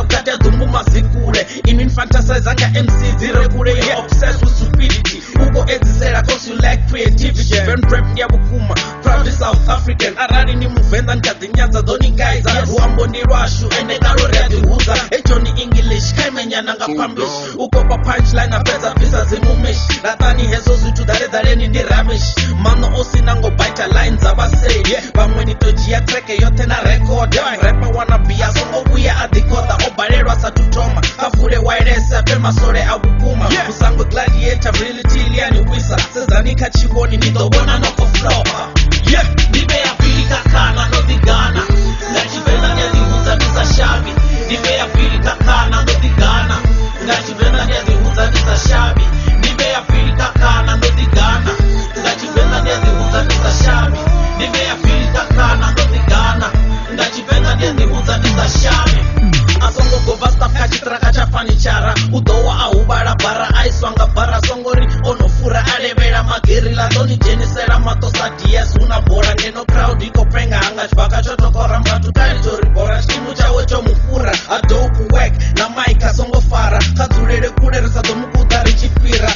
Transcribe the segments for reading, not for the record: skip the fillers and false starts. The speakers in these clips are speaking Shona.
Neza ukati adumbu mazikule Inin fantasize anga MC zire kule You're obsessed with stupidity Uko exisera cause you lack creativity Ven rap ndiya bukuma Proudly South African Arari ni muvenda nkadinyaza Doni kaiza Ruambo ni rwashu Enegaro ready huza Echo ni English Kaimenya nanga publish Uko pa punchline Apeza pisa zimumish Ratani hezo zitu dare ni rubbish Mano osi nango baita lines abasei Bamwe ni tojia treke yote na record Rapper wanna be a songo uya adikota Obarero asa tutoma Kafure wairese apema sore abukuma Kusango gladiator really tiliani wisa Sezani kachiboni nidobona noko flow Nibe ya pili kakana no digana Ngachibena nyezi hunza nisa shabi Nibe ya pili kakana no digana Ngachibena nyezi hunza nisa shabi Nibe ya pili kakana no digana Ngachibena nyezi hunza nisa shabi Nibe ya pili kakana no digana Ngachibena nyezi hunza nisa shabi Asongo govasta kachitra kachafani chara Udowa au barabara aiswanga bara songori Onofura alevera magerila Doni jenisera matosa DS Unabora neno crowd iko penga Anga chbaka chotokora mbatu karitori bora Shimu chawe chomufura Adopu wek na maika songo fara Kazurere kureresa domukutari chipira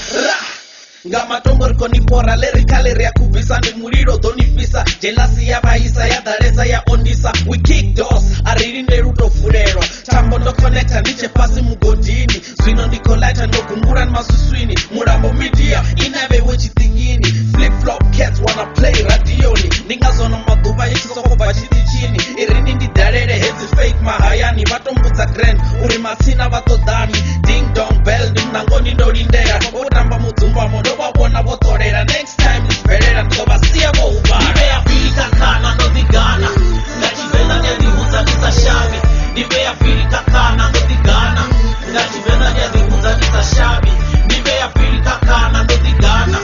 Ngama tongo riko ni pora Lyrically ya kubisa ni muriro doni fisa Jelasi ya bahisa ya dareza ya ondisa We kick doors, aririnde ruto furero Tambo ndo connecta niche pasi mugodini Swino ndiko lighter ndo kumburan masuswini Murambo media, inabe wechi tingini Flip flop cats wanna play radioni Ninga zono maduba yichi soko bachiti chini Irini ndi darere hezi fake mahayani Vatombuza grand, uri masina vatodani Ding dong bell, nimnangoni ndo lindera Oramba muzumba modo wabona votorera Next time is better Niko basia go ubara Nibe ya pili kakana no digana Ngachibena nyezi hunza nisa shabi Nibe ya pili kakana no digana Ngachibena nyezi hunza nisa shabi Nibe ya pili kakana no digana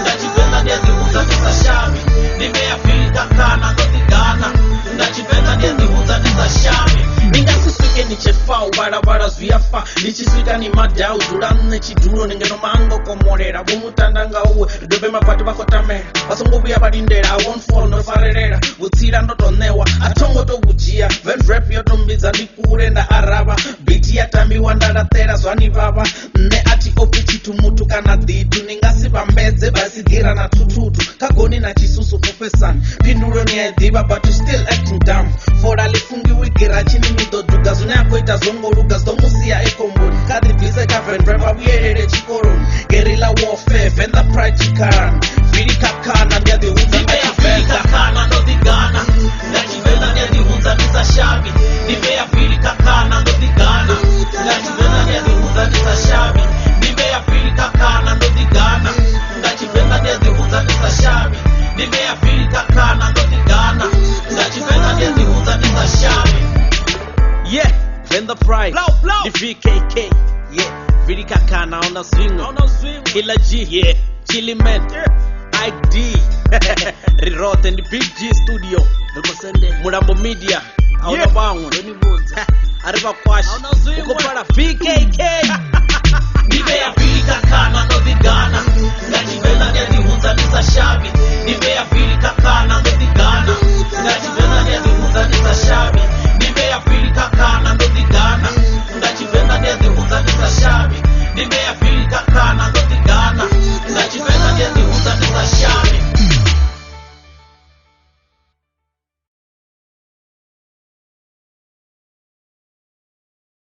Ngachibena nyezi hunza nisa shabi Nibe ya pili kakana no digana Ngachibena nyezi hunza nisa shabi Ninga suswike nichefao barabara zuyafa Nichiswika ni madau Durane chiduro ningeno mango komorera Bumutandanga uwe Dobe mapati bakotame Basongo buya badindera I won't fall no farerera Butsira ndotonewa Atongo to bujia Ven rap yotombiza nikure na araba Biti ya tambi wandara tera zwani baba Ne ati opi chitu mutu kana ditu Ningasi bambeze basi gira na tututu Kagoni na chisusu profesan Pinduro ni ediba but you still acting dumb For alifungi wigira chini nido duga Zune yako itazongo luga Stomusi ya ekomboni Kadri vise kafen rapa wierere chikoroni Guerrilla warfare Venda pride chikaran Viri kakana Ndia di hunza Viri kakana no digana Ngachibena ndia di hunza nisa shabi Nibe ya viri kakana no digana Ngachibena ndia di hunza nisa shabi Nibe ya viri kakana no digana Ngachibena ndia di hunza nisa shabi Nibe ya viri kakana no digana Ngachibena ndia di hunza nisa shabi Yeah, Venda Pride The VKK Yeah, Viri kakana on a swing Killer G Yeah, Chili Man ID Rirot and the Big G Studio Murambo Media Auna bangu Ariba Kwash Uko para VKK